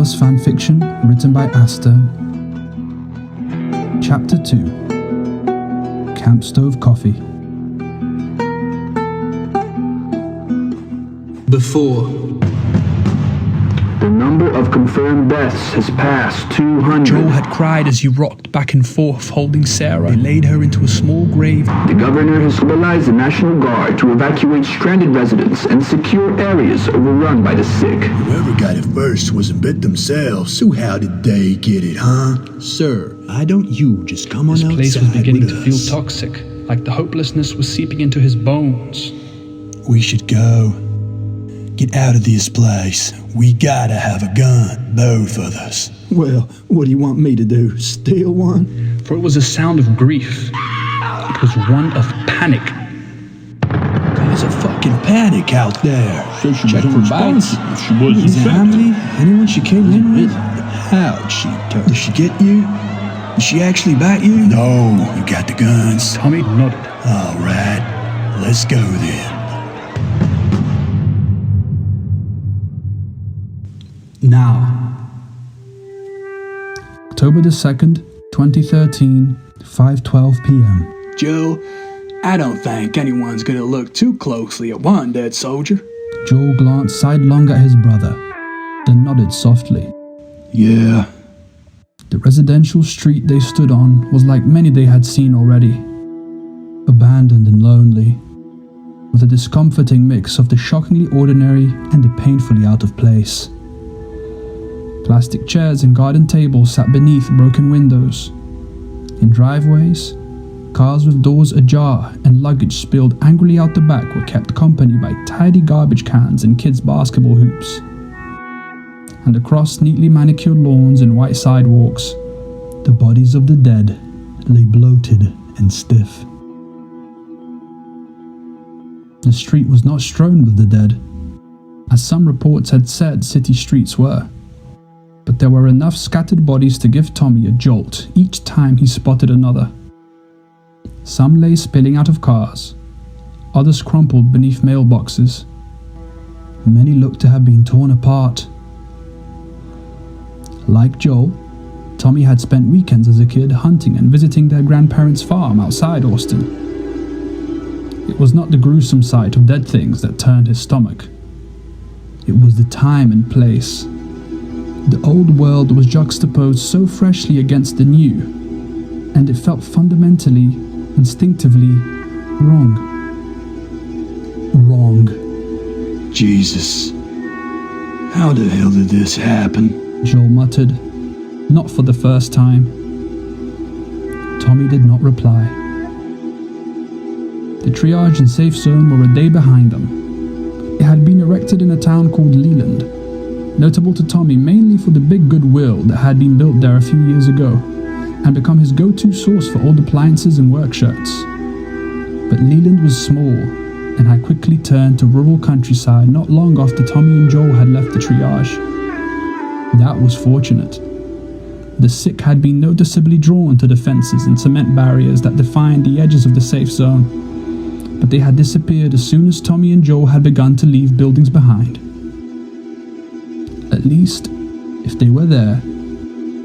Wars fanfiction written by Asta. Chapter 2. Camp Stove Coffee. Before. The number of confirmed deaths has passed 200. Joel had cried as he rocked back and forth, holding Sarah. They laid her into a small grave. The governor has mobilized the National Guard to evacuate stranded residents and secure areas overrun by the sick. Whoever got it first wasn't bit themselves, so how did they get it, huh? Sir, why don't you just come on outside with us? This place was beginning to feel toxic, like the hopelessness was seeping into his bones. We should go. Get out of this place. We gotta have a gun, both of us. Well, what do you want me to do? Steal one? For it was a sound of grief. It was one of panic. There's a fucking panic out there. So she Check was for bites. She was Is it Emily? Anyone she came in with? How'd she touch? Did she get you? Did she actually bite you? No, you got the guns. Tommy nodded. All right, let's go then. Now. October the 2nd, 2013, 5:12 p.m. Joe, I don't think anyone's gonna look too closely at one dead soldier. Joel glanced sidelong at his brother, then nodded softly. Yeah. The residential street they stood on was like many they had seen already. Abandoned and lonely, with a discomforting mix of the shockingly ordinary and the painfully out of place. Plastic chairs and garden tables sat beneath broken windows. In driveways, cars with doors ajar and luggage spilled angrily out the back were kept company by tidy garbage cans and kids' basketball hoops. And across neatly manicured lawns and white sidewalks, the bodies of the dead lay bloated and stiff. The street was not strewn with the dead, as some reports had said city streets were. But there were enough scattered bodies to give Tommy a jolt each time he spotted another. Some lay spilling out of cars, others crumpled beneath mailboxes. Many looked to have been torn apart. Like Joel, Tommy had spent weekends as a kid hunting and visiting their grandparents' farm outside Austin. It was not the gruesome sight of dead things that turned his stomach. It was the time and place. The old world was juxtaposed so freshly against the new, and it felt fundamentally, instinctively wrong. Wrong. Jesus. How the hell did this happen? Joel muttered, not for the first time. Tommy did not reply. The triage and safe zone were a day behind them. It had been erected in a town called Leland, notable to Tommy mainly for the big goodwill that had been built there a few years ago, and become his go-to source for old appliances and work shirts. But Leland was small, and had quickly turned to rural countryside not long after Tommy and Joel had left the triage. That was fortunate. The sick had been noticeably drawn to the fences and cement barriers that defined the edges of the safe zone, but they had disappeared as soon as Tommy and Joel had begun to leave buildings behind. At least, if they were there,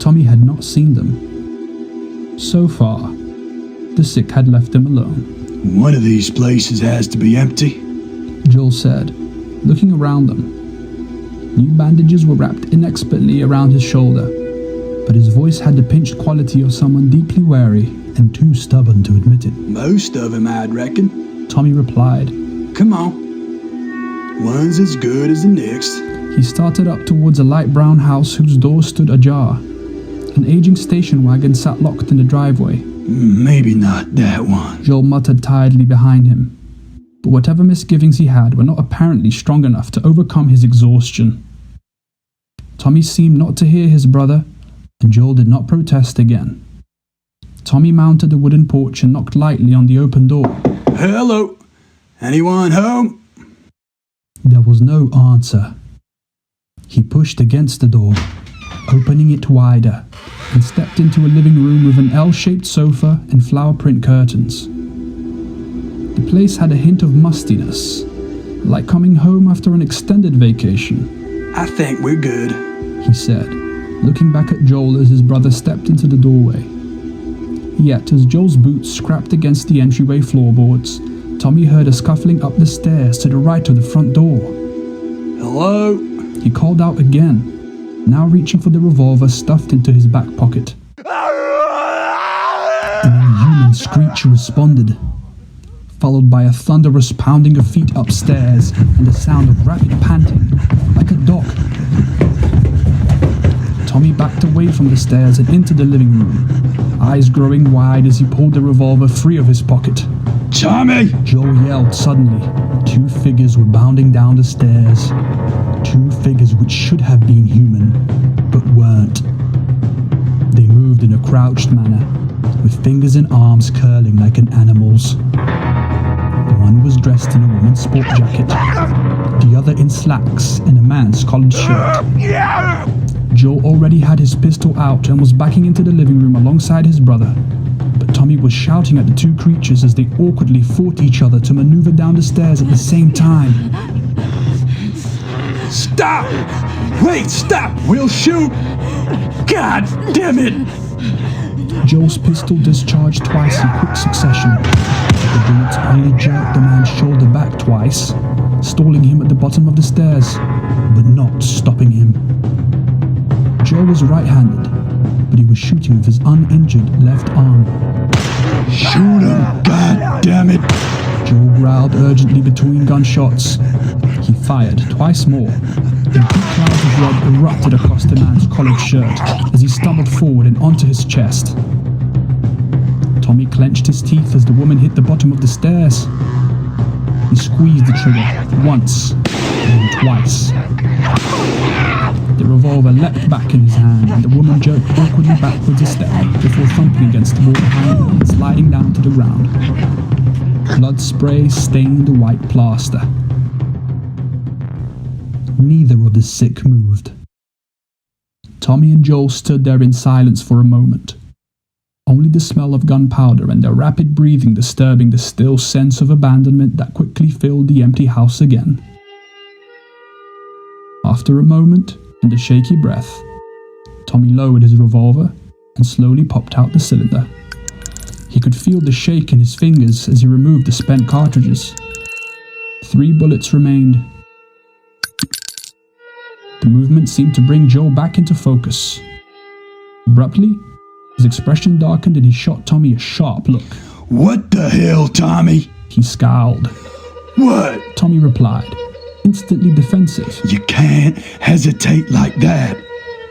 Tommy had not seen them. So far, the sick had left them alone. One of these places has to be empty. Joel said, looking around them. New bandages were wrapped inexpertly around his shoulder, but his voice had the pinched quality of someone deeply wary and too stubborn to admit it. Most of 'em, I'd reckon. Tommy replied. Come on. One's as good as the next. He started up towards a light brown house whose door stood ajar. An aging station wagon sat locked in the driveway. Maybe not that one. Joel muttered tiredly behind him, but whatever misgivings he had were not apparently strong enough to overcome his exhaustion. Tommy seemed not to hear his brother, and Joel did not protest again. Tommy mounted the wooden porch and knocked lightly on the open door. Hello. Anyone home? There was no answer. He pushed against the door, opening it wider, and stepped into a living room with an L-shaped sofa and flower print curtains. The place had a hint of mustiness, like coming home after an extended vacation. I think we're good. he said, looking back at Joel as his brother stepped into the doorway. Yet, as Joel's boots scrapped against the entryway floorboards, Tommy heard a scuffling up the stairs to the right of the front door. Hello? He called out again, now reaching for the revolver stuffed into his back pocket. An inhuman screech responded, followed by a thunderous pounding of feet upstairs and the sound of rapid panting, like a dog. Tommy backed away from the stairs and into the living room, eyes growing wide as he pulled the revolver free of his pocket. Tommy! Joel yelled suddenly. 2 figures were bounding down the stairs. 2 figures which should have been human, but weren't. They moved in a crouched manner, with fingers and arms curling like an animal's. One was dressed in a woman's sport jacket, the other in slacks and a man's collared shirt. Joel already had his pistol out and was backing into the living room alongside his brother, but Tommy was shouting at the 2 creatures as they awkwardly fought each other to maneuver down the stairs at the same time. Stop! Wait, stop! We'll shoot! God damn it! Joel's pistol discharged twice in quick succession. The bullets only jerked the man's shoulder back twice, stalling him at the bottom of the stairs, but not stopping him. Joel was right-handed, but he was shooting with his uninjured left arm. Shoot him! God damn it! Joel growled urgently between gunshots. He fired twice more. Then 2 clouds of blood erupted across the man's collared shirt as he stumbled forward and onto his chest. Tommy clenched his teeth as the woman hit the bottom of the stairs. He squeezed the trigger once and twice. The revolver leapt back in his hand and the woman jerked awkwardly backwards a step before thumping against the wall behind her and sliding down to the ground. Blood spray stained the white plaster. Neither of the sick moved. Tommy and Joel stood there in silence for a moment, only the smell of gunpowder and their rapid breathing disturbing the still sense of abandonment that quickly filled the empty house again. After a moment and a shaky breath, Tommy lowered his revolver and slowly popped out the cylinder. He could feel the shake in his fingers as he removed the spent cartridges. 3 bullets remained. The movement seemed to bring Joel back into focus. Abruptly, his expression darkened and he shot Tommy a sharp look. What the hell, Tommy? He scowled. What? Tommy replied, instantly defensive. You can't hesitate like that.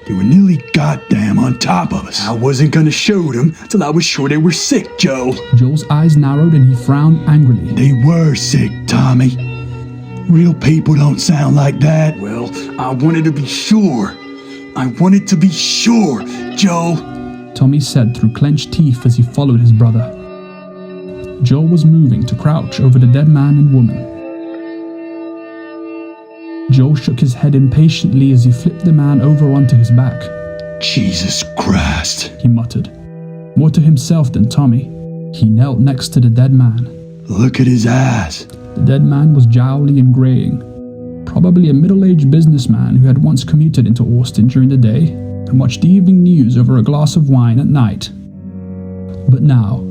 They were nearly goddamn on top of us. I wasn't gonna shoot them till I was sure they were sick, Joel. Joel's eyes narrowed and he frowned angrily. They were sick, Tommy. Real people don't sound like that. Well, I wanted to be sure. I wanted to be sure, Joel. Tommy said through clenched teeth as he followed his brother. Joel was moving to crouch over the dead man and woman. Joel shook his head impatiently as he flipped the man over onto his back. Jesus Christ, he muttered, more to himself than Tommy. He knelt next to the dead man. Look at his eyes. The dead man was jowly and graying, probably a middle-aged businessman who had once commuted into Austin during the day and watched the evening news over a glass of wine at night. But now,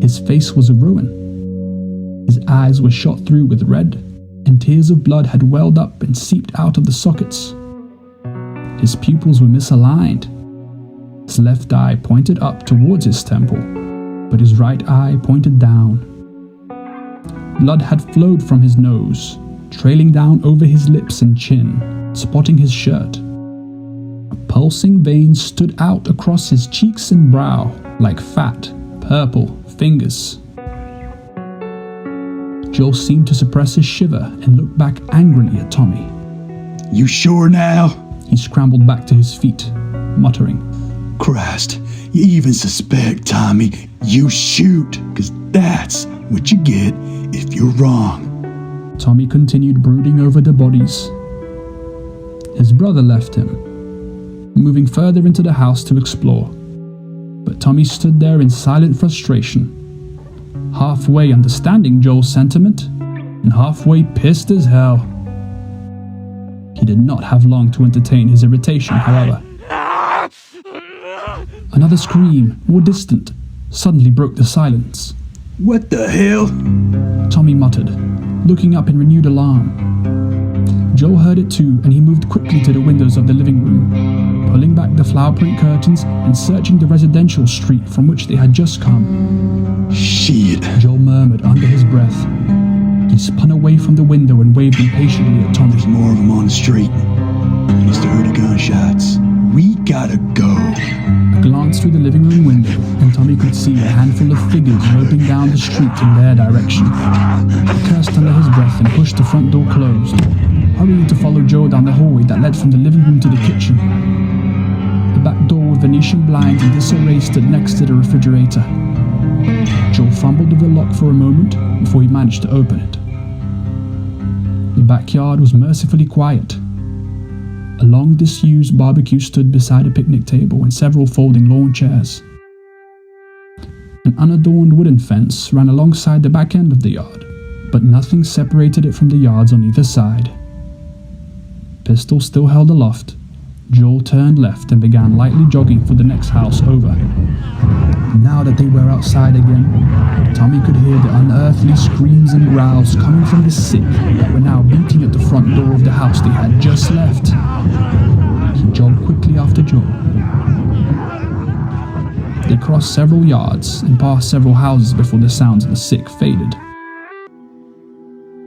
his face was a ruin. His eyes were shot through with red, and tears of blood had welled up and seeped out of the sockets. His pupils were misaligned. His left eye pointed up towards his temple, but his right eye pointed down. Blood had flowed from his nose, trailing down over his lips and chin, spotting his shirt. A pulsing vein stood out across his cheeks and brow like fat, purple fingers. Joel seemed to suppress his shiver and looked back angrily at Tommy. You sure now? He scrambled back to his feet, muttering, Christ, you even suspect, Tommy. You shoot, 'cause that's what you get if you're wrong. Tommy continued brooding over the bodies. His brother left him, moving further into the house to explore. But Tommy stood there in silent frustration, halfway understanding Joel's sentiment and halfway pissed as hell. He did not have long to entertain his irritation, however. Another scream, more distant, suddenly broke the silence. What the hell? Tommy muttered, looking up in renewed alarm. Joel heard it too, and he moved quickly to the windows of the living room, pulling back the flower print curtains and searching the residential street from which they had just come. Shit. Joel murmured under his breath. He spun away from the window and waved impatiently at Tommy. There's more of them on the street. I must have heard the gunshots. We gotta go. A glance through the living room window, and Tommy could see a handful of figures loping down the street in their direction. He cursed under his breath and pushed the front door closed, hurrying to follow Joe down the hallway that led from the living room to the kitchen. The back door with Venetian blinds in disarray stood next to the refrigerator. Joe fumbled with the lock for a moment before he managed to open it. The backyard was mercifully quiet. A long disused barbecue stood beside a picnic table and several folding lawn chairs. An unadorned wooden fence ran alongside the back end of the yard, but nothing separated it from the yards on either side. Pistol still held aloft, Joel turned left and began lightly jogging for the next house over. Now that they were outside again, Tommy could hear the unearthly screams and growls coming from the sick that were now beating at the front door of the house they had just left. He jogged quickly after Joel. They crossed several yards and passed several houses before the sounds of the sick faded.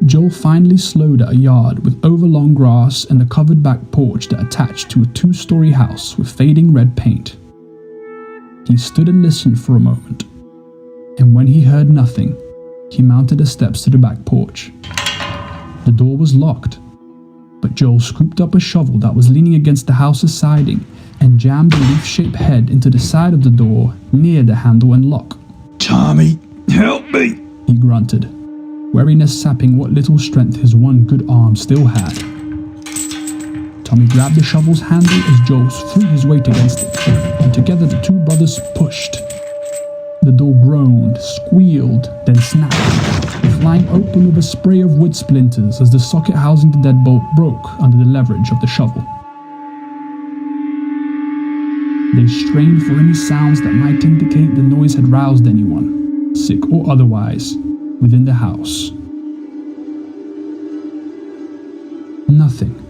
Joel finally slowed at a yard with overlong grass and a covered back porch that attached to a two-story house with fading red paint. He stood and listened for a moment, and when he heard nothing, he mounted the steps to the back porch. The door was locked, but Joel scooped up a shovel that was leaning against the house's siding and jammed the leaf-shaped head into the side of the door near the handle and lock. Tommy, help me! He grunted, weariness sapping what little strength his one good arm still had. Tommy grabbed the shovel's handle as Joel threw his weight against it, and together the two brothers pushed. The door groaned, squealed, then snapped, flying open with a spray of wood splinters as the socket housing the deadbolt broke under the leverage of the shovel. They strained for any sounds that might indicate the noise had roused anyone, sick or otherwise, within the house. Nothing.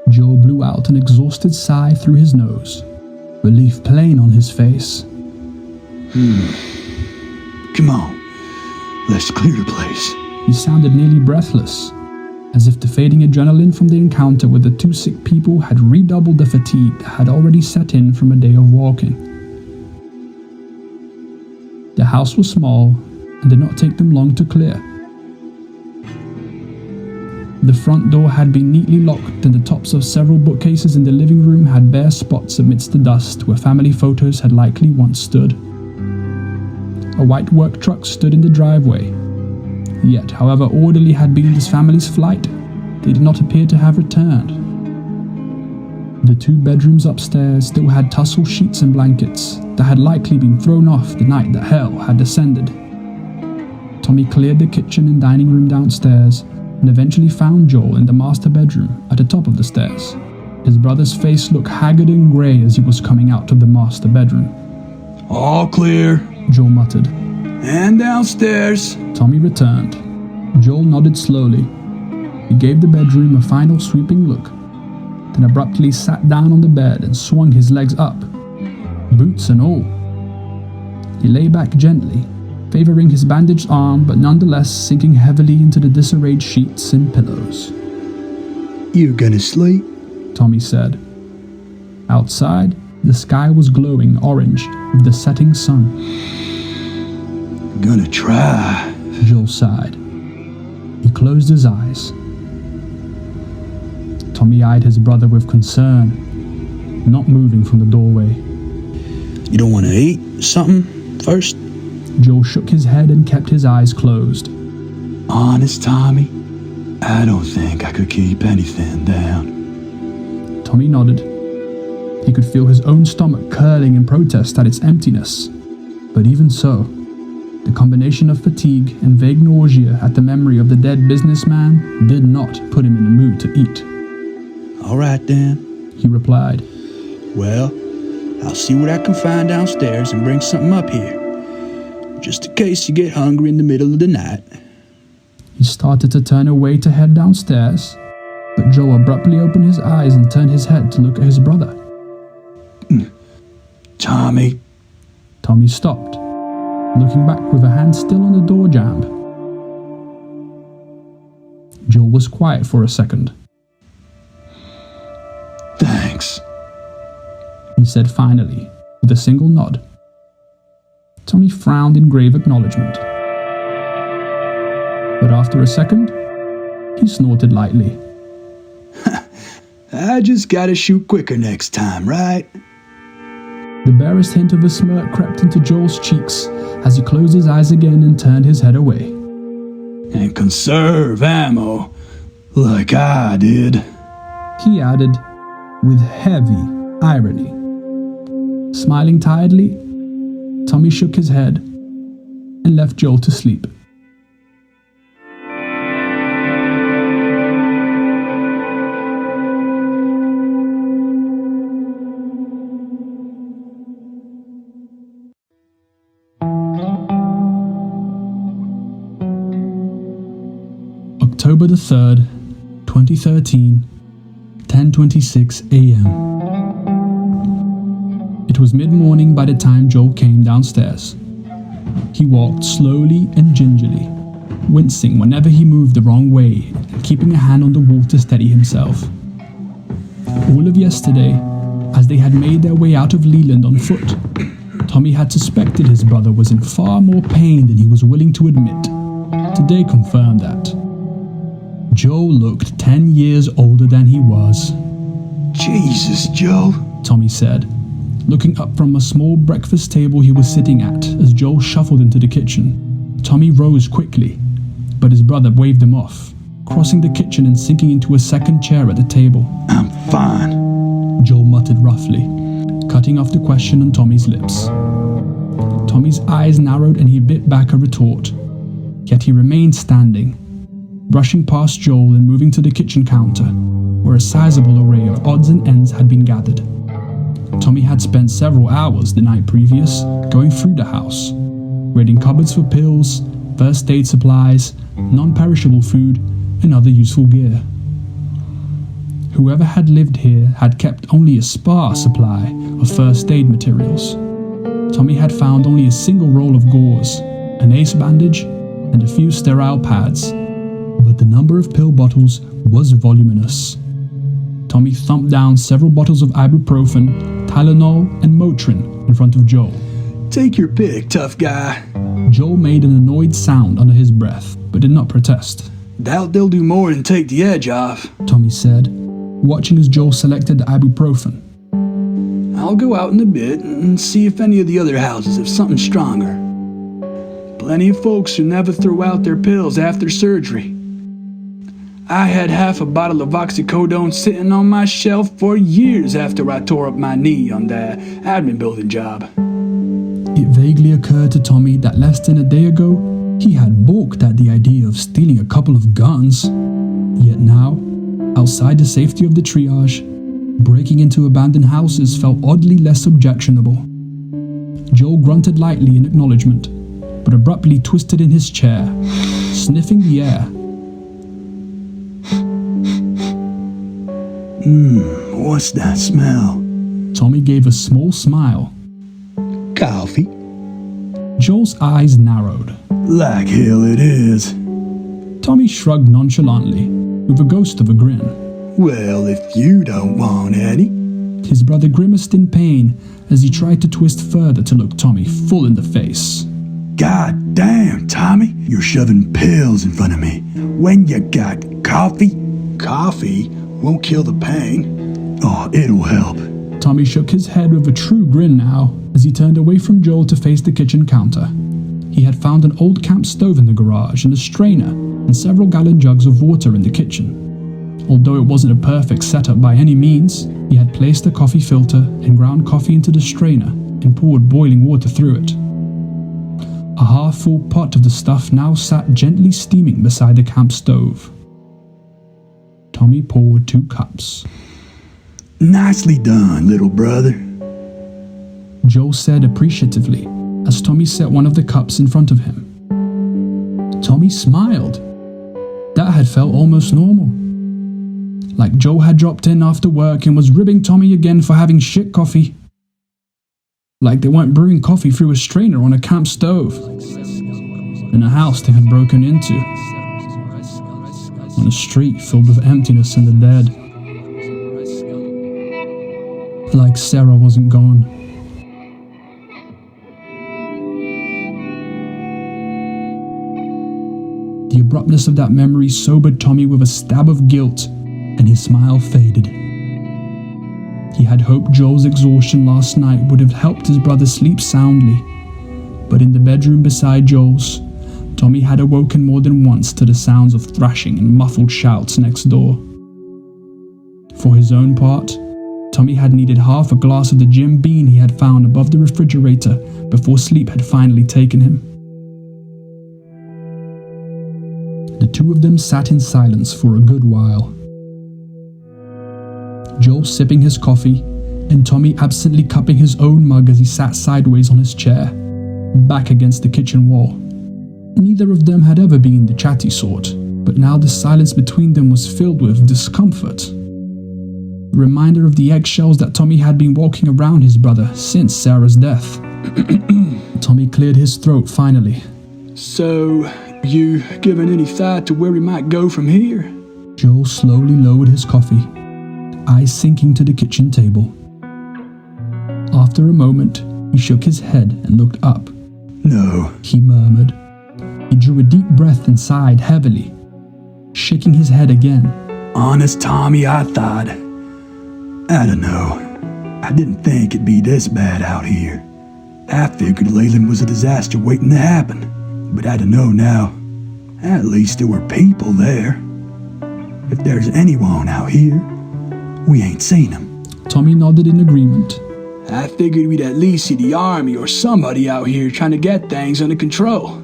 Joe blew out an exhausted sigh through his nose, relief plain on his face. Come on, let's clear the place. He sounded nearly breathless, as if the fading adrenaline from the encounter with the two sick people had redoubled the fatigue that had already set in from a day of walking. The house was small and did not take them long to clear. The front door had been neatly locked, and the tops of several bookcases in the living room had bare spots amidst the dust where family photos had likely once stood. A white work truck stood in the driveway. Yet, however orderly had been this family's flight, they did not appear to have returned. The two bedrooms upstairs still had tussle sheets and blankets that had likely been thrown off the night that hell had descended. Tommy cleared the kitchen and dining room downstairs and eventually found Joel in the master bedroom at the top of the stairs. His brother's face looked haggard and grey as he was coming out of the master bedroom. All clear, Joel muttered. and downstairs. Tommy returned. Joel nodded slowly. He gave the bedroom a final sweeping look, then abruptly sat down on the bed and swung his legs up, boots and all. He lay back gently, favoring his bandaged arm but nonetheless sinking heavily into the disarrayed sheets and pillows. You gonna sleep? Tommy said. Outside, the sky was glowing orange with the setting sun. Gonna try. Joel sighed. He closed his eyes. Tommy eyed his brother with concern, not moving from the doorway. You don't want to eat something first? Joel shook his head and kept his eyes closed. Honest, Tommy, I don't think I could keep anything down. Tommy nodded. He could feel his own stomach curling in protest at its emptiness, but even so, The combination of fatigue and vague nausea at the memory of the dead businessman did not put him in the mood to eat. All right, then, He replied. Well, I'll see what I can find downstairs and bring something up here, just in case you get hungry in the middle of the night. He started to turn away to head downstairs, but Joe abruptly opened his eyes and turned his head to look at his brother. Tommy. Tommy stopped, looking back with a hand still on the door jamb. Joe was quiet for a second. Thanks. He said finally, with a single nod. Tommy frowned in grave acknowledgement. But after a second, he snorted lightly. I just gotta shoot quicker next time, right? The barest hint of a smirk crept into Joel's cheeks as he closed his eyes again and turned his head away. And conserve ammo, like I did. He added, with heavy irony. Smiling tiredly, Tommy shook his head and left Joel to sleep. October the 3rd, 2013, 10:26 a.m. It was mid-morning by the time Joel came downstairs. He walked slowly and gingerly, wincing whenever he moved the wrong way and keeping a hand on the wall to steady himself. All of yesterday, as they had made their way out of Leland on foot, Tommy had suspected his brother was in far more pain than he was willing to admit. Today confirmed that. Joe looked 10 years older than he was. Jesus, Joe, Tommy said, looking up from a small breakfast table he was sitting at as Joel shuffled into the kitchen. Tommy rose quickly, but his brother waved him off, crossing the kitchen and sinking into a second chair at the table. I'm fine, Joel muttered roughly, cutting off the question on Tommy's lips. Tommy's eyes narrowed and he bit back a retort, yet he remained standing, brushing past Joel and moving to the kitchen counter, where a sizable array of odds and ends had been gathered. Tommy had spent several hours the night previous going through the house, raiding cupboards for pills, first aid supplies, non-perishable food, and other useful gear. Whoever had lived here had kept only a sparse supply of first aid materials. Tommy had found only a single roll of gauze, an ace bandage, and a few sterile pads, but the number of pill bottles was voluminous. Tommy thumped down several bottles of ibuprofen, Tylenol, and Motrin in front of Joel. Take your pick, tough guy. Joel made an annoyed sound under his breath, but did not protest. Doubt they'll do more than take the edge off, Tommy said, watching as Joel selected the ibuprofen. I'll go out in a bit and see if any of the other houses have something stronger. Plenty of folks who never throw out their pills after surgery. I had half a bottle of oxycodone sitting on my shelf for years after I tore up my knee on that admin building job. It vaguely occurred to Tommy that less than a day ago, he had balked at the idea of stealing a couple of guns. Yet now, outside the safety of the triage, breaking into abandoned houses felt oddly less objectionable. Joel grunted lightly in acknowledgement, but abruptly twisted in his chair, sniffing the air. What's that smell? Tommy gave a small smile. Coffee. Joel's eyes narrowed. Like hell it is. Tommy shrugged nonchalantly, with a ghost of a grin. Well, if you don't want any. His brother grimaced in pain as he tried to twist further to look Tommy full in the face. God damn, Tommy, you're shoving pills in front of me when you got coffee. Coffee won't kill the pain. Oh, it'll help. Tommy shook his head with a true grin now as he turned away from Joel to face the kitchen counter. He had found an old camp stove in the garage and a strainer and several gallon jugs of water in the kitchen. Although it wasn't a perfect setup by any means, he had placed a coffee filter and ground coffee into the strainer and poured boiling water through it. A half-full pot of the stuff now sat gently steaming beside the camp stove. Tommy poured 2 cups. Nicely done, little brother. Joel said appreciatively as Tommy set one of the cups in front of him. Tommy smiled. That had felt almost normal. Like Joel had dropped in after work and was ribbing Tommy again for having shit coffee. Like they weren't brewing coffee through a strainer on a camp stove. In a house they had broken into. On a street filled with emptiness and the dead. Like Sarah wasn't gone. The abruptness of that memory sobered Tommy with a stab of guilt, and his smile faded. He had hoped Joel's exhaustion last night would have helped his brother sleep soundly, but in the bedroom beside Joel's, Tommy had awoken more than once to the sounds of thrashing and muffled shouts next door. For his own part, Tommy had needed half a glass of the Jim Beam he had found above the refrigerator before sleep had finally taken him. The 2 of them sat in silence for a good while. Joel sipping his coffee, and Tommy absently cupping his own mug as he sat sideways on his chair, back against the kitchen wall. Neither of them had ever been the chatty sort, but now the silence between them was filled with discomfort. A reminder of the eggshells that Tommy had been walking around his brother since Sarah's death. Tommy cleared his throat finally. So, you given any thought to where we might go from here? Joel slowly lowered his coffee, eyes sinking to the kitchen table. After a moment, he shook his head and looked up. No, He murmured. He drew a deep breath and sighed heavily, shaking his head again. honest, Tommy, I don't know. I didn't think it'd be this bad out here. I figured Leyland was a disaster waiting to happen, but I don't know now. At least there were people there. If there's anyone out here, we ain't seen them. Tommy nodded in agreement. I figured we'd at least see the army or somebody out here trying to get things under control.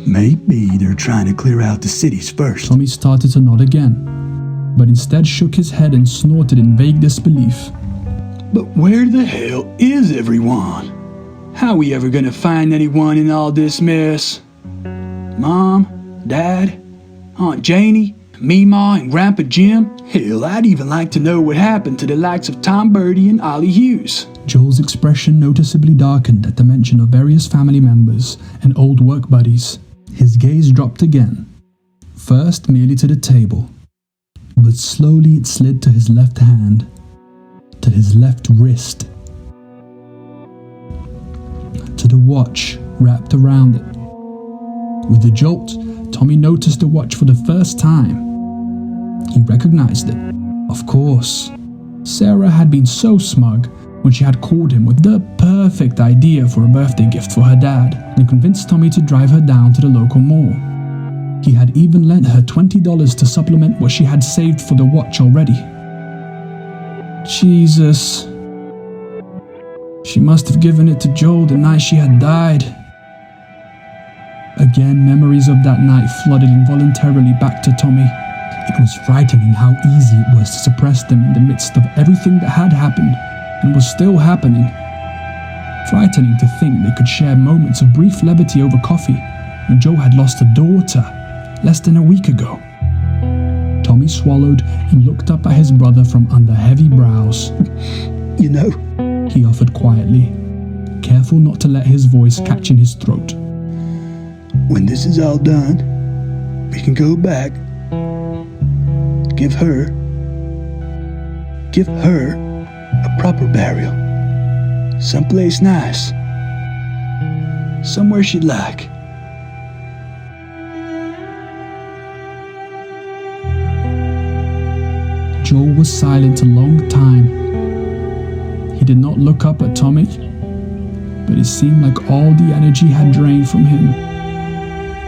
Maybe they're trying to clear out the cities first. Tommy started to nod again, but instead shook his head and snorted in vague disbelief. But where the hell is everyone? How we ever gonna find anyone in all this mess? Mom, Dad, Aunt Janie, Meemaw, and Grandpa Jim? Hell, I'd even like to know what happened to the likes of Tom Birdie and Ollie Hughes. Joel's expression noticeably darkened at the mention of various family members and old work buddies. His gaze dropped again, first merely to the table, but slowly it slid to his left hand, to his left wrist, to the watch wrapped around it. With a jolt, Tommy noticed the watch for the first time. He recognized it. Of course. Sarah had been so smug when she had called him with the perfect idea for a birthday gift for her dad and convinced Tommy to drive her down to the local mall. He had even lent her $20 to supplement what she had saved for the watch already. Jesus. She must have given it to Joel the night she had died. Again, memories of that night flooded involuntarily back to Tommy. It was frightening how easy it was to suppress them in the midst of everything that had happened and was still happening. Frightening to think they could share moments of brief levity over coffee when Joe had lost a daughter less than a week ago. Tommy swallowed and looked up at his brother from under heavy brows. You know, He offered quietly, careful not to let his voice catch in his throat. when this is all done, we can go back. Give her a proper burial. Someplace nice. Somewhere she'd like. Joel was silent a long time. He did not look up at Tommy, but it seemed like all the energy had drained from him.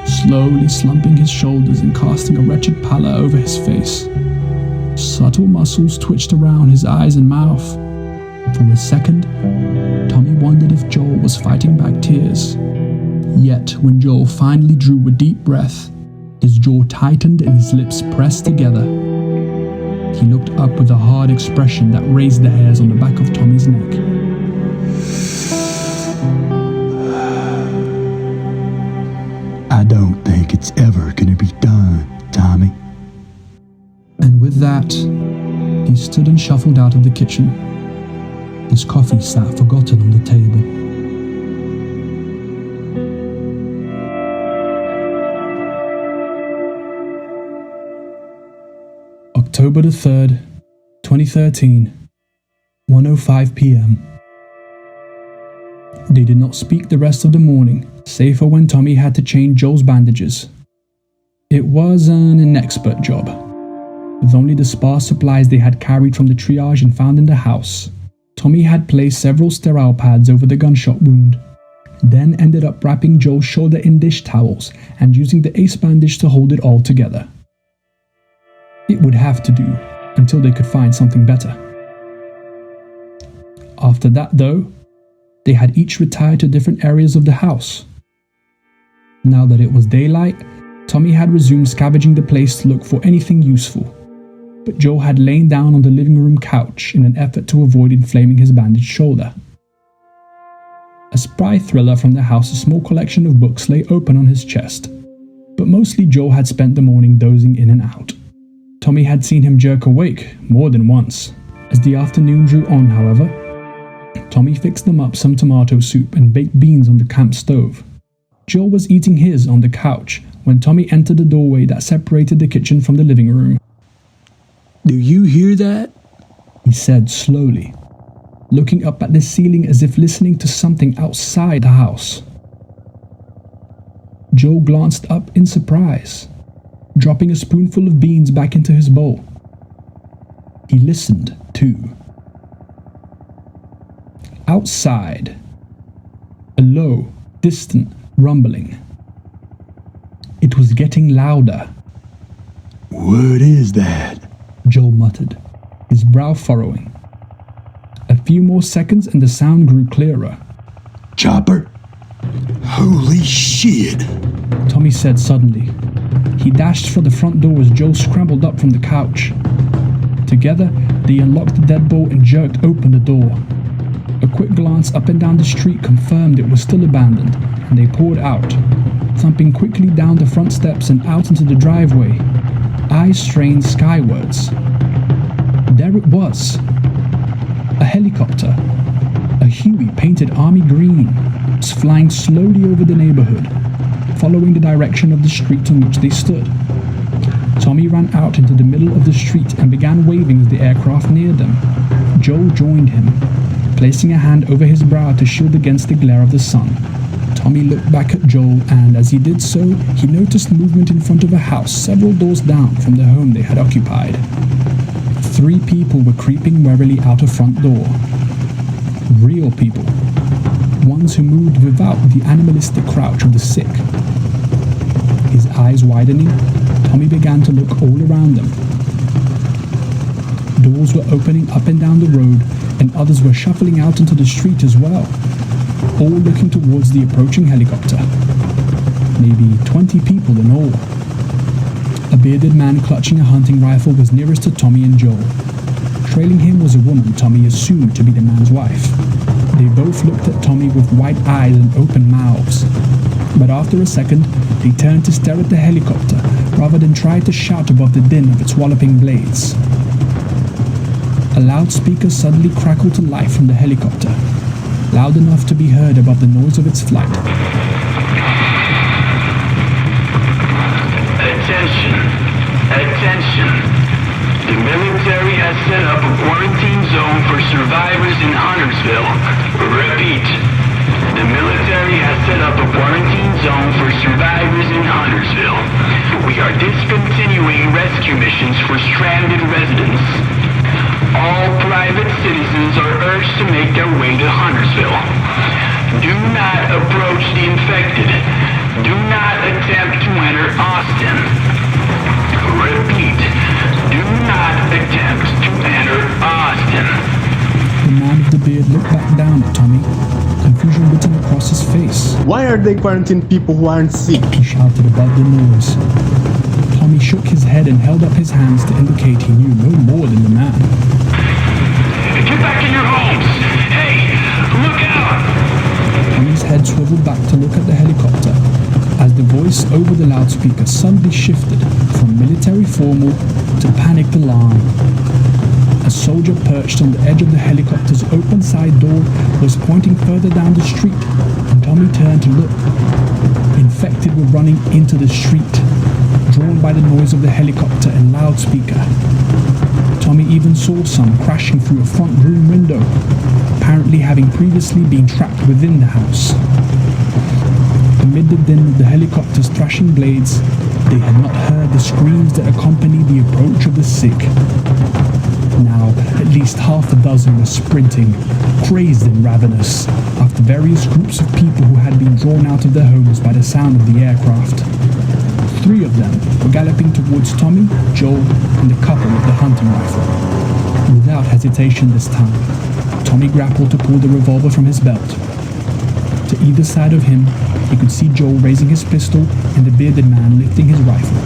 Slowly slumping his shoulders and casting a wretched pallor over his face. Subtle muscles twitched around his eyes and mouth. For a second, Tommy wondered if Joel was fighting back tears, Yet, when Joel finally drew a deep breath, his jaw tightened and his lips pressed together. He looked up with a hard expression that raised the hairs on the back of Tommy's neck. I don't think it's ever gonna be done, Tommy. And with that, he stood and shuffled out of the kitchen. His coffee sat forgotten on the table. October the 3rd, 2013, 1:05 p.m. They did not speak the rest of the morning, save for when Tommy had to change Joel's bandages. It was an inexpert job, with only the sparse supplies they had carried from the triage and found in the house. Tommy had placed several sterile pads over the gunshot wound, then ended up wrapping Joel's shoulder in dish towels and using the ace bandage to hold it all together. It would have to do until they could find something better. After that, though, they had each retired to different areas of the house. Now that it was daylight, Tommy had resumed scavenging the place to look for anything useful, but Joe had lain down on the living room couch in an effort to avoid inflaming his bandaged shoulder. A spry thriller from the house's small collection of books lay open on his chest, but mostly Joe had spent the morning dozing in and out. Tommy had seen him jerk awake more than once. As the afternoon drew on, however, Tommy fixed them up some tomato soup and baked beans on the camp stove. Joe was eating his on the couch when Tommy entered the doorway that separated the kitchen from the living room. Do you hear that? He said slowly, looking up at the ceiling as if listening to something outside the house. Joe glanced up in surprise, dropping a spoonful of beans back into his bowl. He listened, too. Outside, a low, distant rumbling. It was getting louder. What is that? Joel muttered, his brow furrowing. A few more seconds and the sound grew clearer. Chopper? Holy shit! Tommy said suddenly. He dashed for the front door as Joel scrambled up from the couch. Together, they unlocked the deadbolt and jerked open the door. A quick glance up and down the street confirmed it was still abandoned, and they poured out, thumping quickly down the front steps and out into the driveway, eyes strained skywards. There it was. A helicopter, a Huey painted army green, was flying slowly over the neighborhood, following the direction of the street on which they stood. Tommy ran out into the middle of the street and began waving as the aircraft neared them. Joel joined him, placing a hand over his brow to shield against the glare of the sun. Tommy looked back at Joel, and as he did so, he noticed movement in front of a house several doors down from the home they had occupied. 3 people were creeping warily out a front door. Real people. Ones who moved without the animalistic crouch of the sick. His eyes widening, Tommy began to look all around them. Doors were opening up and down the road, and others were shuffling out into the street as well, all looking towards the approaching helicopter. Maybe 20 people in all. A bearded man clutching a hunting rifle was nearest to Tommy and Joel. Trailing him was a woman Tommy assumed to be the man's wife. They both looked at Tommy with wide eyes and open mouths. But after a second, they turned to stare at the helicopter rather than try to shout above the din of its walloping blades. A loudspeaker suddenly crackled to life from the helicopter, loud enough to be heard above the noise of its flight. Attention! Attention! The military has set up a quarantine zone for survivors in Huntersville. Repeat. The military has set up a quarantine zone for survivors in Huntersville. We are discontinuing rescue missions for stranded residents. All private citizens are urged to make their way to Huntersville. Do not approach the infected. Do not attempt to enter Austin. Repeat. Do not attempt to enter Austin. The man with the beard looked back down at Tommy, confusion written across his face. Why are they quarantining people who aren't sick? He shouted above the noise. Tommy shook his head and held up his hands to indicate he knew no more than the man. Get back in your homes! Hey, look out! Tommy's head swiveled back to look at the helicopter as the voice over the loudspeaker suddenly shifted from military formal to panicked alarm. A soldier perched on the edge of the helicopter's open side door was pointing further down the street, and Tommy turned to look. Infected were running into the street, drawn by the noise of the helicopter and loudspeaker. Tommy even saw some crashing through a front room window, apparently having previously been trapped within the house. Amid the din of the helicopter's thrashing blades, they had not heard the screams that accompanied the approach of the sick. Now, at least half a dozen were sprinting, crazed and ravenous, after various groups of people who had been drawn out of their homes by the sound of the aircraft. 3 of them were galloping towards Tommy, Joel, and the couple with the hunting rifle. Without hesitation this time, Tommy grappled to pull the revolver from his belt. To either side of him, he could see Joel raising his pistol and the bearded man lifting his rifle.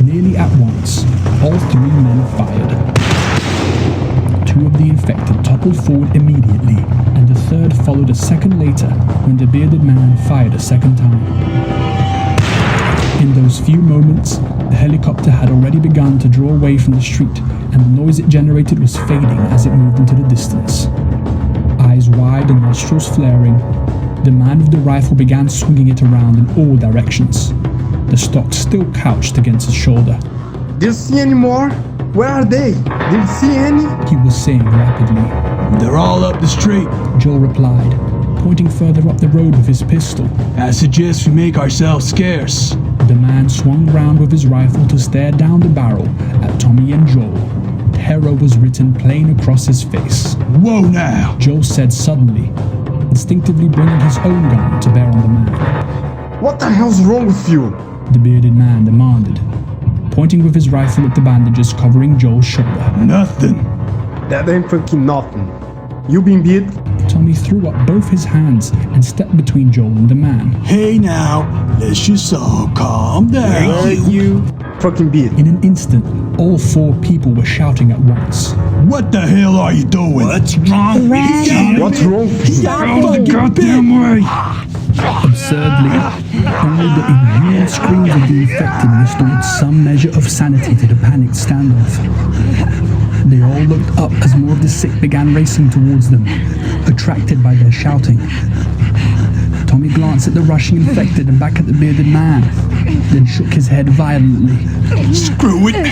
Nearly at once, all 3 men fired. 2 of the infected toppled forward immediately, and the 3rd followed a second later when the bearded man fired a second time. In those few moments, the helicopter had already begun to draw away from the street, and the noise it generated was fading as it moved into the distance. Eyes wide and nostrils flaring, the man with the rifle began swinging it around in all directions, the stock still couched against his shoulder. Do you see any more? Where are they? Did you see any? He was saying rapidly. They're all up the street. Joel replied, pointing further up the road with his pistol. I suggest we make ourselves scarce. The man swung round with his rifle to stare down the barrel at Tommy and Joel. Terror was written plain across his face. Whoa now! Joel said suddenly, instinctively bringing his own gun to bear on the man. What the hell's wrong with you? The bearded man demanded, pointing with his rifle at the bandages covering Joel's shoulder. Nothing. That ain't fucking nothing. You been beat? Tommy threw up both his hands and stepped between Joel and the man. Hey now, let's just all calm down. You fucking beat. In an instant, all 4 people were shouting at once. What the hell are you doing? What's wrong with you? What's wrong with you? Get out of the goddamn way! Absurdly, only the inhuman screams of the infected restored some measure of sanity to the panicked standoff. They all looked up as more of the sick began racing towards them, attracted by their shouting. Tommy glanced at the rushing infected and back at the bearded man, then shook his head violently. Screw it!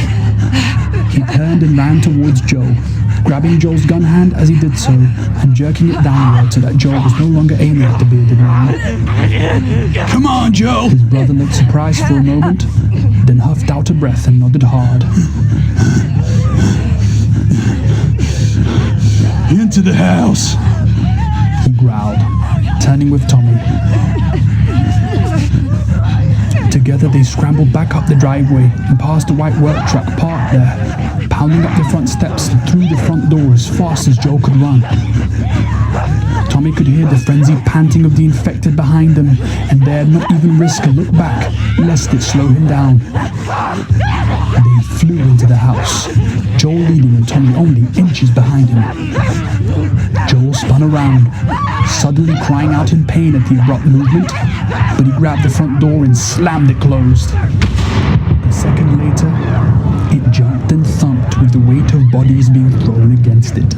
He turned and ran towards Joel, grabbing Joel's gun hand as he did so, and jerking it downward so that Joel was no longer aiming at the bearded man. Come on, Joe! His brother looked surprised for a moment, then huffed out a breath and nodded hard. Into the house! He growled, turning with Tommy. Together they scrambled back up the driveway and past the white work truck parked there, pounding up the front steps and through the front door as fast as Joel could run. Tommy could hear the frenzied panting of the infected behind them and dared not even risk a look back, lest it slow him down. They flew into the house, Joel leading and Tommy only inches behind him. Joel spun around, suddenly crying out in pain at the abrupt movement, but he grabbed the front door and slammed it closed. A second later, it jumped and thumped with the weight of bodies being thrown against it.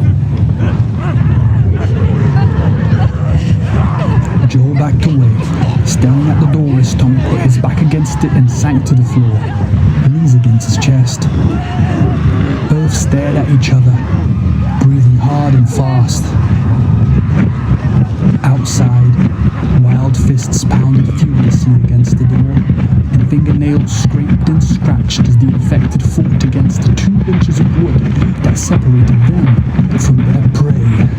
Joel backed away, staring at the door as Tommy put his back against it and sank to the floor, knees against his chest. Both stared at each other, breathing hard and fast. Outside, wild fists pounded furiously against the door, and fingernails scraped and scratched as the infected fought against the 2 inches of wood that separated them from their prey.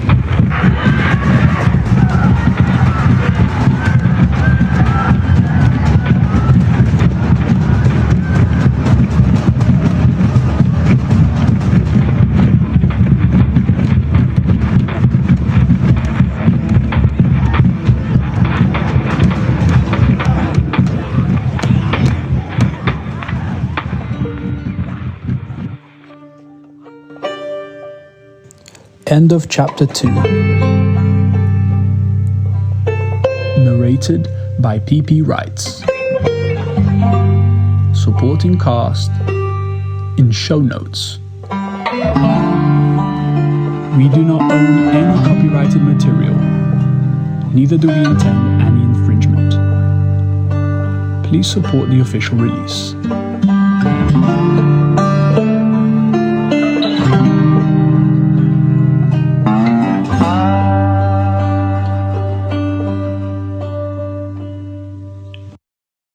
End of Chapter 2. Narrated by P.P. Wrights. Supporting cast in show notes. We do not own any copyrighted material, neither do we intend any infringement. Please support the official release.